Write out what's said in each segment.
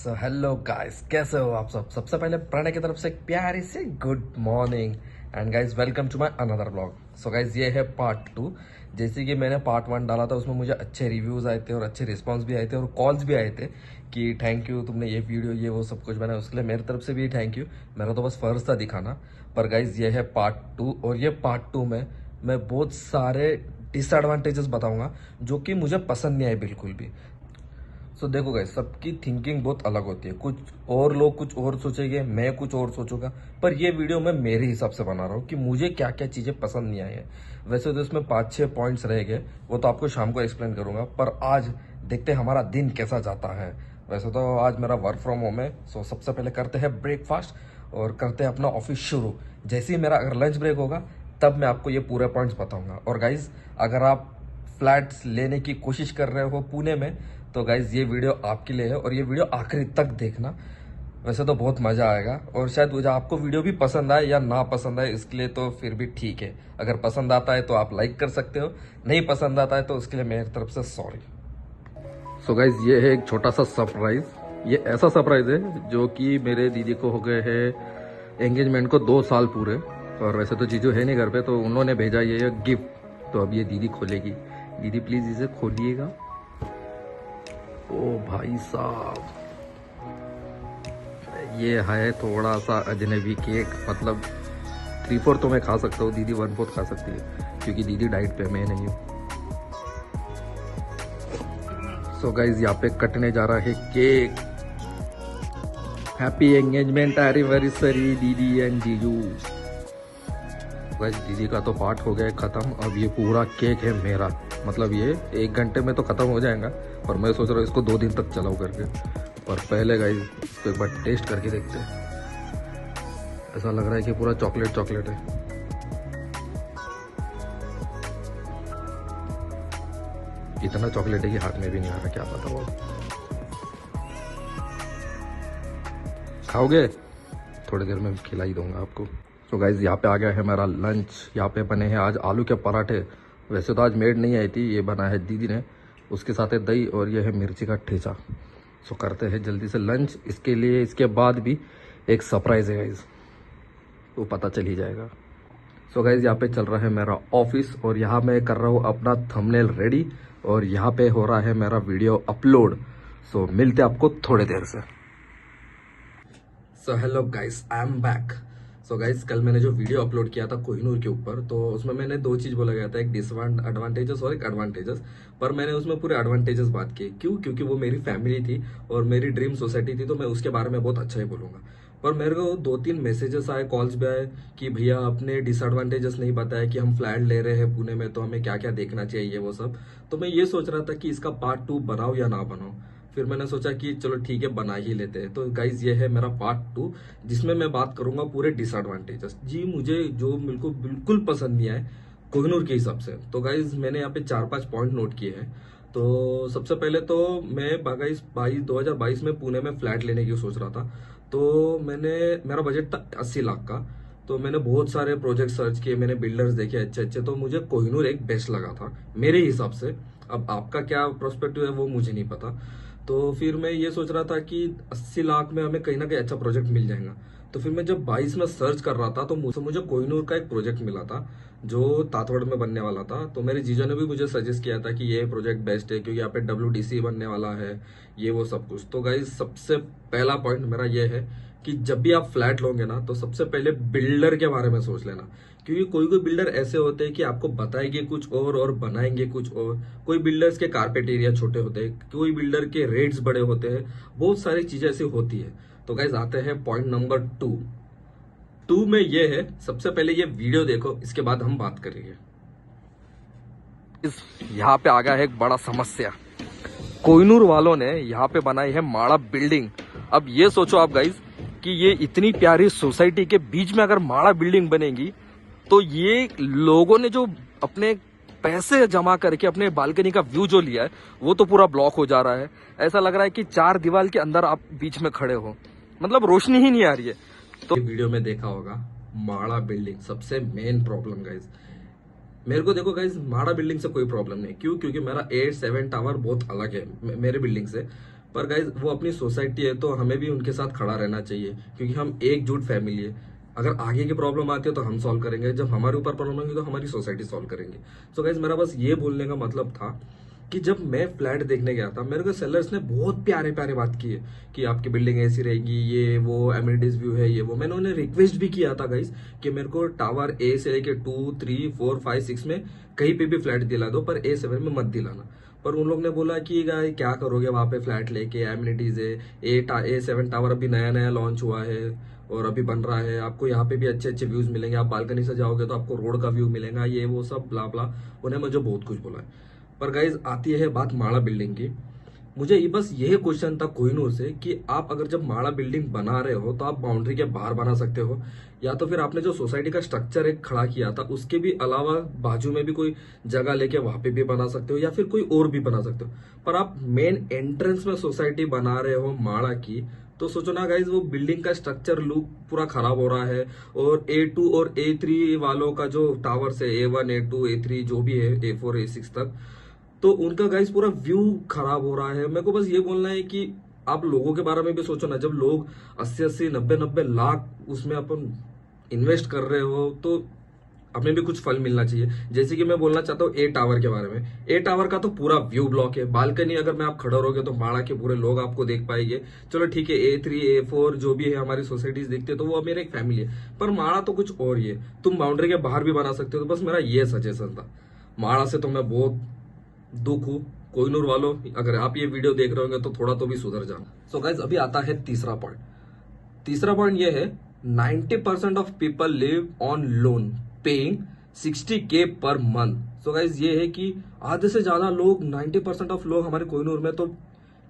So hello guys, कैसे हो आप सब। सबसे पहले प्रणय की तरफ से एक प्यारी सी good morning and guys welcome to my another blog. So guys ये है पार्ट 2। जैसे कि मैंने पार्ट 1 डाला था उसमें मुझे अच्छे रिव्यूज आए थे और अच्छे रिस्पांस भी आए थे और कॉल्स भी आए थे कि थैंक यू तुमने ये वीडियो ये वो सब कुछ बनाया, उसके लिए मेरी तरफ से भी थैंक यू। मेरा तो बस फर्ज था दिखाना। पर गाइस ये है पार्ट 2 और ये पार्ट 2 में मैं बहुत सारे डिसएडवांटेजेस बताऊंगा जो कि मुझे पसंद नहीं आए बिल्कुल भी। सो देखो गाइस, सबकी थिंकिंग बहुत अलग होती है। कुछ और लोग कुछ और सोचेंगे, मैं कुछ और सोचूंगा। पर ये वीडियो मैं मेरे हिसाब से बना रहा हूँ कि मुझे क्या क्या चीजें पसंद नहीं आई है। वैसे तो इसमें 5-6 पॉइंट्स रह गए, वो तो आपको शाम को एक्सप्लेन करूंगा। पर आज देखते हैं हमारा दिन कैसा जाता है। वैसे तो आज मेरा वर्क फ्रॉम होम है। सो सबसे पहले करते हैं ब्रेकफास्ट और करते हैं अपना ऑफिस शुरू। जैसे ही मेरा अगर लंच ब्रेक होगा तब मैं आपको ये पूरे पॉइंट्स बताऊंगा। और गाइज अगर आप फ्लैट्स लेने की कोशिश कर रहे हो पुणे में तो गाइज ये वीडियो आपके लिए है और ये वीडियो आखिरी तक देखना। वैसे तो बहुत मजा आएगा और शायद मुझे आपको वीडियो भी पसंद आए या ना पसंद आए, इसके लिए तो फिर भी ठीक है। अगर पसंद आता है तो आप लाइक कर सकते हो, नहीं पसंद आता है तो उसके लिए मेरी तरफ से सॉरी। सो गाइज ये है एक छोटा सा सरप्राइज। ये ऐसा सरप्राइज है जो कि मेरे दीदी को हो गए हैं एंगेजमेंट को 2 साल पूरे। और वैसे तो जीजू है नहीं घर पे, तो उन्होंने भेजा ये गिफ्ट। तो अब ये दीदी खोलेगी। दीदी प्लीज इसे खोलिएगा। ओ भाई साहब, ये है थोड़ा सा अजनबी केक। मतलब 3/4 तो मैं खा सकता हूँ, दीदी 1/4 खा सकती है क्योंकि दीदी डाइट पे, मैं नहीं हूँ। सो गाइज यहाँ पे कटने जा रहा है केक। हैप्पी एंगेजमेंट एनिवर्सरी दीदी एंड जीजू। गाइज दीदी का तो पार्ट हो गया है खत्म। अब ये पूरा केक है मेरा। मतलब ये 1 घंटे में तो खत्म हो जाएगा, पर मैं सोच रहा हूँ इसको 2 दिन तक चलाओ करके। पर पहले गाइज इसको एक बार टेस्ट करके देखते हैं। ऐसा लग रहा है कि पूरा चॉकलेट चॉकलेट है। इतना चॉकलेट है कि हाथ में भी नहीं आ रहा, क्या पता वो। खाओगे? थोड़ी देर में खिला ही दूंगा आपको। तो गाइज यहाँ पे आ गया है मेरा लंच। यहाँ पे बने हैं आज आलू के पराठे। वैसे तो आज मेड नहीं आई थी, ये बना है दीदी ने। उसके साथ है दही और ये है मिर्ची का ठेचा। सो करते हैं जल्दी से लंच। इसके लिए इसके बाद भी एक सरप्राइज है गाइज, वो पता चल ही जाएगा। सो गाइज यहाँ पे चल रहा है मेरा ऑफिस और यहाँ मैं कर रहा हूँ अपना थंबनेल रेडी और यहाँ पे हो रहा है मेरा वीडियो अपलोड। सो मिलते आपको थोड़ी देर से। So hello guys, I am back. So guys कल मैंने जो वीडियो अपलोड किया था कोहिनूर के ऊपर, तो उसमें मैंने 2 चीज बोला गया था, एक डिसएडवांटेजेस और एक एडवांटेजेस। पर मैंने उसमें पूरे एडवांटेजेस बात की। क्यों? क्योंकि वो मेरी फैमिली थी और मेरी ड्रीम सोसाइटी थी, तो मैं उसके बारे में बहुत अच्छा ही बोलूंगा। पर मेरे को 2-3 मैसेजेस आए, कॉल्स भी आए कि भैया अपने डिसएडवांटेजेस नहीं बताया कि हम फ्लैट ले रहे हैं पुणे में, तो हमें क्या क्या देखना चाहिए वो सब। तो मैं ये सोच रहा था कि इसका पार्ट 2 बनाओ या ना बनाओ। फिर मैंने सोचा कि चलो ठीक है बना ही लेते हैं। तो गाइज ये है मेरा पार्ट 2 जिसमें मैं बात करूंगा पूरे डिसएडवांटेजेस। जी मुझे जो मेरे को बिल्कुल पसंद नहीं आए कोहिनूर के हिसाब से। तो गाइज मैंने यहाँ पे 4-5 पॉइंट नोट किए हैं। तो सबसे पहले तो मैं 2022 में पुणे में फ्लैट लेने की सोच रहा था। तो मेरा बजट था 80 लाख का। तो मैंने बहुत सारे प्रोजेक्ट सर्च किए, मैंने बिल्डर्स देखे अच्छे अच्छे। तो मुझे कोहिनूर एक बेस्ट लगा था मेरे हिसाब से। अब आपका क्या प्रोस्पेक्टिव है वो मुझे नहीं पता। तो फिर मैं ये सोच रहा था कि 80 लाख में हमें कहीं ना कहीं अच्छा प्रोजेक्ट मिल जाएगा। तो फिर मैं जब 22 में सर्च कर रहा था तो मुझे कोहिनूर का एक प्रोजेक्ट मिला था जो तातवड़ में बनने वाला था। तो मेरे जीजा ने भी मुझे सजेस्ट किया था कि ये प्रोजेक्ट बेस्ट है क्योंकि यहाँ पे WDC बनने वाला है, ये वो सब कुछ। तो गाइज सबसे पहला पॉइंट मेरा ये है कि जब भी आप फ्लैट लोगे ना तो सबसे पहले बिल्डर के बारे में सोच लेना। क्योंकि कोई कोई बिल्डर ऐसे होते हैं कि आपको बताएंगे कुछ और बनाएंगे कुछ और। कोई बिल्डर्स के कारपेट एरिया छोटे होते हैं, कोई बिल्डर के रेट्स बड़े होते हैं, बहुत सारी चीजें ऐसी होती है। तो गाइज आते हैं पॉइंट नंबर 2 में ये है, सबसे पहले ये वीडियो देखो, इसके बाद हम बात करेंगे। यहाँ पे आ गया है एक बड़ा समस्या। कोहिनूर वालों ने यहाँ पे बनाई है माड़ा बिल्डिंग। अब ये सोचो आप गाइज कि ये इतनी प्यारी सोसाइटी के बीच में अगर माड़ा बिल्डिंग बनेगी तो ये लोगों ने जो अपने पैसे जमा करके अपने बालकनी का व्यू जो लिया है वो तो पूरा ब्लॉक हो जा रहा है। ऐसा लग रहा है कि 4 दीवार के अंदर आप बीच में खड़े हो, मतलब रोशनी ही नहीं आ रही है। तो वीडियो में देखा होगा माड़ा बिल्डिंग सबसे मेन प्रॉब्लम गाइज। मेरे को देखो गाइज माड़ा बिल्डिंग से कोई प्रॉब्लम नहीं। क्यों? क्योंकि मेरा 8-7 टावर बहुत अलग है मेरे बिल्डिंग से। पर गाइज वो अपनी सोसाइटी है, तो हमें भी उनके साथ खड़ा रहना चाहिए, क्योंकि हम एकजुट फैमिली है। अगर आगे की प्रॉब्लम आती है तो हम सॉल्व करेंगे, जब हमारे ऊपर प्रॉब्लम होगी तो हमारी सोसाइटी सॉल्व करेंगे। सो गाइज मेरा बस ये बोलने का मतलब था कि जब मैं फ्लैट देखने गया था, मेरे को सेलर्स ने बहुत प्यारे प्यारे बात की है कि आपकी बिल्डिंग ऐसी रहेगी, ये वो एमिनिटीज व्यू है, ये वो। मैंने उन्हें रिक्वेस्ट भी किया था गाइस कि मेरे को टावर ए से लेके 2, 3, 4, 5, 6 में कहीं पे भी फ्लैट दिला दो, पर A7 में मत दिलाना। पर उन लोग ने बोला कि गाय क्या करोगे वहां पे फ्लैट लेके, एमिनिटीज है, A7 टावर अभी नया नया लॉन्च हुआ है और अभी बन रहा है, आपको यहाँ पे भी अच्छे अच्छे व्यूज मिलेंगे, आप बालकनी से जाओगे तो आपको रोड का व्यू मिलेगा, ये वो सब ब्ला ब्ला। उन्हें मुझे बहुत कुछ बोला है। पर गाइज आती है बात माड़ा बिल्डिंग की। मुझे ये बस यही क्वेश्चन था कोहिनूर से कि आप अगर जब माड़ा बिल्डिंग बना रहे हो तो आप बाउंड्री के बाहर बना सकते हो, या तो फिर आपने जो सोसाइटी का स्ट्रक्चर एक खड़ा किया था उसके भी अलावा बाजू में भी कोई जगह लेके वहां पे भी बना सकते हो, या फिर कोई और भी बना सकते हो। पर आप मेन एंट्रेंस में सोसाइटी बना रहे हो माड़ा की, तो सोचो ना गाइज, वो बिल्डिंग का स्ट्रक्चर लुक पूरा खराब हो रहा है। और A2 और A3 वालों का जो टावर्स है, A1, A2, A3 जो भी है, A4, A6 तक, तो उनका गाइस पूरा व्यू खराब हो रहा है। मेरे को बस ये बोलना है कि आप लोगों के बारे में भी सोचो ना। जब लोग 80-80, 90-90 लाख उसमें अपन इन्वेस्ट कर रहे हो, तो हमें भी कुछ फल मिलना चाहिए। जैसे कि मैं बोलना चाहता हूँ A टावर के बारे में। A टावर का तो पूरा व्यू ब्लॉक है, बालकनी अगर मैं आप खड़े रहोगे तो माड़ा के पूरे लोग आपको देख पाएंगे। चलो ठीक है, A3, A4 जो भी है हमारी सोसाइटीज दिखते, तो वो मेरे एक फैमिली है। पर माड़ा तो कुछ और ही है, तुम बाउंड्री के बाहर भी बना सकते हो। तो बस मेरा ये सजेशन था। माड़ा से तो मैं बहुत दुख हूँ। कोहिनूर वालों, अगर आप ये वीडियो देख रहे होंगे तो थोड़ा तो भी सुधर जाना। सो गाइज अभी आता है तीसरा पॉइंट। तीसरा पॉइंट ये है, 90% of people live on loan paying 60K per month. So guys ये है कि आधे से ज्यादा लोग, 90% ऑफ लोग हमारे कोहिनूर में तो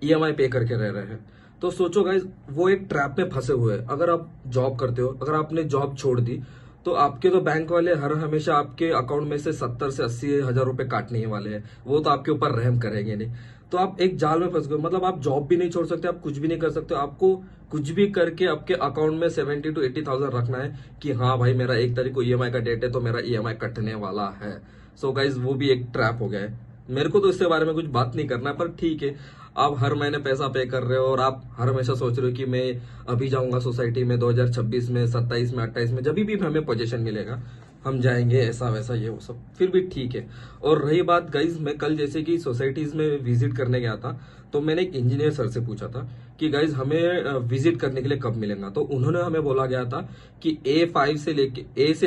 EMI पे करके रह रहे हैं। तो सोचो गाइज, वो एक ट्रैप में फंसे हुए हैं। अगर आप जॉब करते हो, अगर आपने जॉब छोड़ दी, तो आपके तो बैंक वाले हर हमेशा आपके अकाउंट में से 70 से 80 हजार रुपए काटने ही वाले हैं। वो तो आपके ऊपर रहम करेंगे नहीं। तो आप एक जाल में फंस गए। मतलब आप जॉब भी नहीं छोड़ सकते, आप कुछ भी नहीं कर सकते। आपको कुछ भी करके आपके अकाउंट में 70 to 80,000 रखना है कि हाँ भाई, मेरा 1 तारीख को EMI का डेट है तो मेरा EMI कटने वाला है। सो गाइज वो भी एक ट्रैप हो गया है। मेरे को तो इसके बारे में कुछ बात नहीं करना, पर ठीक है, आप हर महीने पैसा पे कर रहे हो और आप हर हमेशा सोच रहे हो कि मैं अभी जाऊंगा सोसाइटी में 2026 में, 27 में, 28 में, जब भी हमें पोजीशन मिलेगा हम जाएंगे, ऐसा वैसा ये वो सब, फिर भी ठीक है। और रही बात गाइज, मैं कल जैसे कि सोसाइटीज में विजिट करने गया था, तो मैंने एक इंजीनियर सर से पूछा था कि गाइज हमें विजिट करने के लिए कब मिलेगा। तो उन्होंने हमें बोला गया था कि A5 से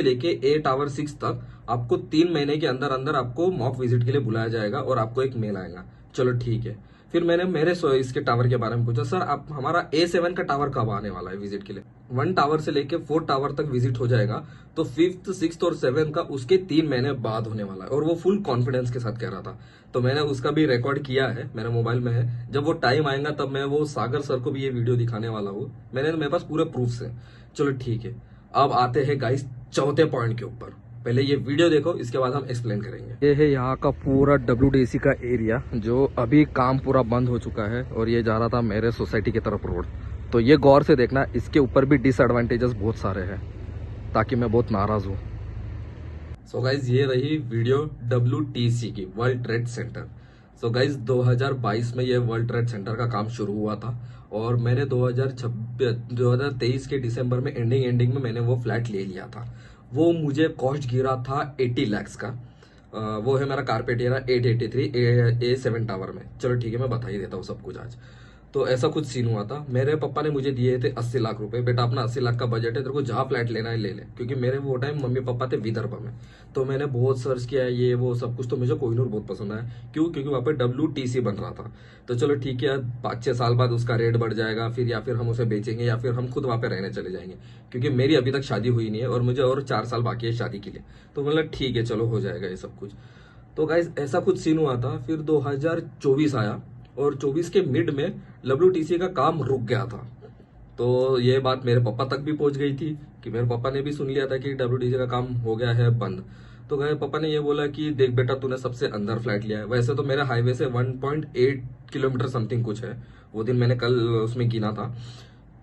लेके A टावर 6 तक आपको 3 महीने के अंदर अंदर आपको मॉक विजिट के लिए बुलाया जाएगा और आपको एक मेल आएगा। चलो ठीक है। फिर मैंने इसके टावर के बारे में पूछा, सर आप हमारा A7 का टावर कब आने वाला है विजिट के लिए। 1 टावर से लेके 4 टावर तक विजिट हो जाएगा, तो 5th, 6th और 7th का उसके 3 महीने बाद होने वाला है। और वो फुल कॉन्फिडेंस के साथ कह रहा था। तो मैंने उसका भी रिकॉर्ड किया है, मेरे मोबाइल में है। जब वो टाइम आएगा तब मैं वो सागर सर को भी ये वीडियो दिखाने वाला हूँ। मेरे पास पूरे प्रूफ है। चलो ठीक है, अब आते हैं गाइस चौथे पॉइंट के ऊपर। पहले ये वीडियो देखो, इसके बाद हम एक्सप्लेन करेंगे। ये है यहाँ का पूरा WDC का एरिया, जो अभी काम पूरा बंद हो चुका है, और ये जा रहा था मेरे सोसाइटी की तरफ रोड। तो ये गौर से देखना, इसके ऊपर भी डिसएडवांटेजेस बहुत सारे हैं, ताकि मैं बहुत नाराज हूँ। सो गाइज ये रही वीडियो WTC की, world trade centre. So guys 2022 में ये वर्ल्ड ट्रेड सेंटर का काम शुरू हुआ था, और मैंने 2023 के दिसंबर में एंडिंग में मैंने वो फ्लैट ले लिया था। वो मुझे कॉस्ट गिरा था 80 lakhs का। वो है मेरा कारपेटियरा 883 A7 टावर में। चलो ठीक है, मैं बता ही देता हूँ सब कुछ आज। तो ऐसा कुछ सीन हुआ था। मेरे पापा ने मुझे दिए थे 80 लाख रुपए, बेटा अपना 80 लाख का बजट है, तेरे को जहाँ फ्लैट लेना है ले ले। क्योंकि मेरे वो टाइम मम्मी पापा थे विदर्भ में। तो मैंने बहुत सर्च किया ये वो सब कुछ, तो मुझे कोहिनूर बहुत पसंद आया। क्यों? क्योंकि वहाँ पे WTC बन रहा था। तो चलो ठीक है, 5-6 साल बाद उसका रेट बढ़ जाएगा, फिर या फिर हम उसे बेचेंगे या फिर हम खुद वहाँ पे रहने चले जाएंगे। क्योंकि मेरी अभी तक शादी हुई नहीं है और मुझे और 4 साल बाकी है शादी के लिए। तो मतलब ठीक है, चलो हो जाएगा ये सब कुछ। तो गाइज ऐसा कुछ सीन हुआ था। फिर 2024 आया, और 24 के मिड में WTC का काम रुक गया था। तो ये बात मेरे पापा तक भी पहुंच गई थी कि मेरे पापा ने भी सुन लिया था कि WTC का काम हो गया है बंद। तो मेरे पापा ने ये बोला कि देख बेटा, तूने सबसे अंदर फ्लैट लिया है। वैसे तो मेरे हाईवे से 1.8 किलोमीटर समथिंग कुछ है, वो दिन मैंने कल उसमें गिना था।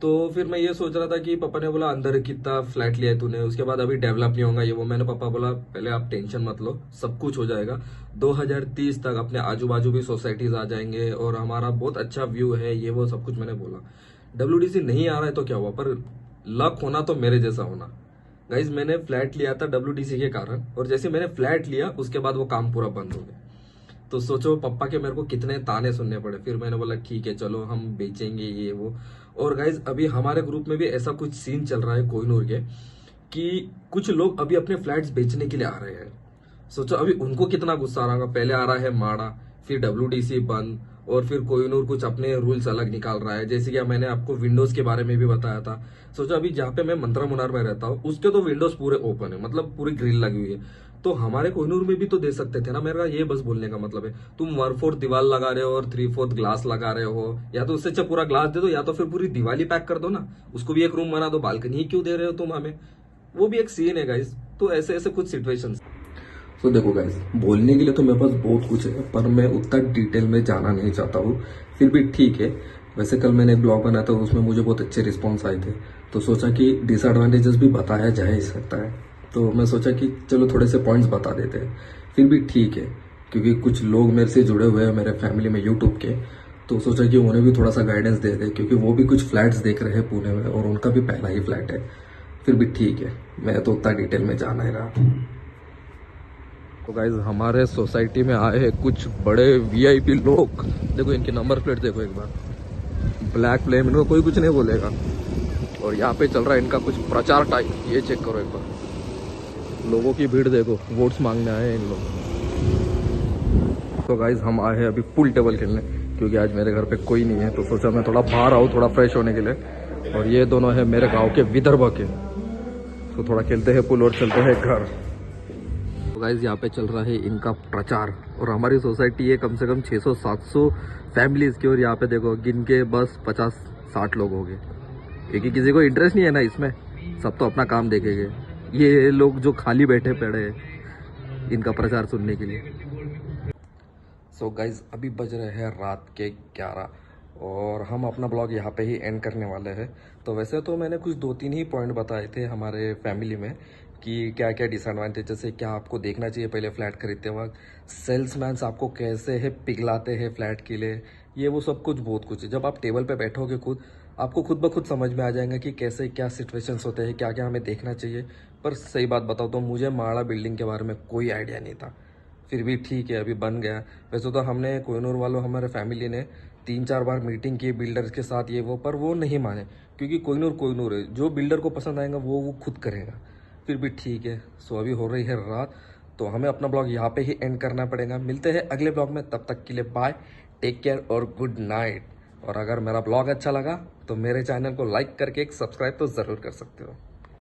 तो फिर मैं ये सोच रहा था कि पापा ने बोला अंदर कितना फ्लैट लिया है तूने, उसके बाद अभी डेवलप नहीं होगा ये वो। मैंने पापा बोला पहले आप टेंशन मत लो, सब कुछ हो जाएगा। 2030 तक अपने आजू बाजू भी सोसाइटीज आ जाएंगे और हमारा बहुत अच्छा व्यू है ये वो सब कुछ मैंने बोला। डब्ल्यूडीसी नहीं आ रहा है तो क्या हुआ, पर लक होना तो मेरे जैसा होना। गाइज मैंने फ्लैट लिया था डब्ल्यूडीसी के कारण, और जैसे मैंने फ्लैट लिया उसके बाद वो काम पूरा बंद हो गया। तो सोचो पापा के मेरे को कितने ताने सुनने पड़े। फिर मैंने बोला ठीक है चलो हम बेचेंगे ये वो। और गाइज अभी हमारे ग्रुप में भी ऐसा कुछ सीन चल रहा है कोहिनूर के, कि कुछ लोग अभी अपने फ्लैट्स बेचने के लिए आ रहे हैं। सोचो अभी उनको कितना गुस्सा आ रहा होगा। पहले आ रहा है माड़ा, फिर डब्ल्यूडीसी बंद, और फिर कोहिनूर कुछ अपने रूल्स अलग निकाल रहा है। जैसे कि मैंने आपको विंडोज के बारे में भी बताया था। सोचो अभी जहाँ पे मैं मंत्रा मुनार में रहता हूँ उसके तो विंडोज पूरे ओपन है, मतलब पूरी ग्रिल लगी हुई है। तो हमारे कोहिनूर में भी तो दे सकते थे ना। मेरा ये बस बोलने का मतलब है, तुम 1/4 दीवार लगा रहे हो और 3/4 ग्लास लगा रहे हो, या तो उससे अच्छा पूरा ग्लास दे दो, या तो फिर पूरी दीवाली पैक कर दो ना, उसको भी एक रूम बना दो। बालकनी क्यों दे रहे हो तुम हमें, वो भी एक सीन है गाइस। तो ऐसे ऐसे कुछ सिचुएशंस। तो देखो गाइस, बोलने के लिए तो मेरे पास बहुत कुछ है, पर मैं उतना डिटेल में जाना नहीं चाहता हूँ। फिर भी ठीक है। वैसे कल मैंने एक ब्लॉग बनाया था, उसमें मुझे बहुत अच्छे रिस्पॉन्स आए थे, तो सोचा कि डिसएडवांटेजेस भी बताया जा ही सकता है। तो मैं सोचा कि चलो थोड़े से पॉइंट्स बता देते हैं। फिर भी ठीक है, क्योंकि कुछ लोग मेरे से जुड़े हुए हैं मेरे फैमिली में यूट्यूब के, तो सोचा कि उन्हें भी थोड़ा सा गाइडेंस दे दे, क्योंकि वो भी कुछ फ्लैट्स देख रहे हैं पुणे में और उनका भी पहला ही फ्लैट है। फिर भी ठीक है, मैं तो उतना डिटेल में जाना ही रहा। तो गाइज हमारे सोसाइटी में आए हैं कुछ बड़े वीआईपी लोग। देखो इनकी नंबर प्लेट देखो एक बार, ब्लैक फ्लेम, इनको कोई कुछ नहीं बोलेगा। और यहाँ पे चल रहा है इनका कुछ प्रचार टाइप, ये चेक करो एक बार। लोगों की भीड़ देखो, वोट्स मांगने आए हैं इन लोग। तो गाइज हम आए हैं अभी पूल टेबल खेलने, क्योंकि आज मेरे घर पे कोई नहीं है, तो सोचा मैं थोड़ा बाहर आऊँ थोड़ा फ्रेश होने के लिए। और ये दोनों है मेरे गाँव के विदर्भ के, तो थोड़ा खेलते हैं पुल और चलते हैं घर। गाइज यहाँ पे चल रहा है इनका प्रचार, और हमारी सोसाइटी है कम से कम 600-700 फैमिलीज की, और यहाँ पे देखो गिन के बस 50-60 लोग हो गए, क्योंकि किसी को इंटरेस्ट नहीं है ना इसमें, सब तो अपना काम देखेंगे। ये लोग जो खाली बैठे पड़े हैं इनका प्रचार सुनने के लिए। सो गाइज अभी बज रहे हैं रात के 11, और हम अपना ब्लॉग यहाँ पे ही एंड करने वाले हैं। तो वैसे तो मैंने कुछ 2-3 ही पॉइंट बताए थे हमारे फैमिली में, कि क्या क्या डिसएडवांटेजेस है, क्या आपको देखना चाहिए पहले फ्लैट खरीदते वक्त, सेल्समैन्स आपको कैसे है पिघलाते हैं फ्लैट के लिए, ये वो सब कुछ बहुत कुछ है। जब आप टेबल पे बैठोगे खुद, आपको खुद ब खुद समझ में आ जाएगा कि कैसे क्या सिचुएशंस होते हैं, क्या क्या हमें देखना चाहिए। पर सही बात बताओ तो मुझे माड़ा बिल्डिंग के बारे में कोई आइडिया नहीं था। फिर भी ठीक है, अभी बन गया। वैसे तो हमने कोहिनूर वालों, हमारे फैमिली ने 3-4 बार मीटिंग की बिल्डर्स के साथ ये वो, पर वो नहीं माने, क्योंकि कोहिनूर कोहिनूर है, जो बिल्डर को पसंद आएगा वो खुद करेगा। फिर भी ठीक है। सो अभी हो रही है रात, तो हमें अपना ब्लॉग यहाँ पे ही एंड करना पड़ेगा। मिलते हैं अगले ब्लॉग में, तब तक के लिए बाय, टेक केयर और गुड नाइट। और अगर मेरा ब्लॉग अच्छा लगा तो मेरे चैनल को लाइक करके एक सब्सक्राइब तो ज़रूर कर सकते हो।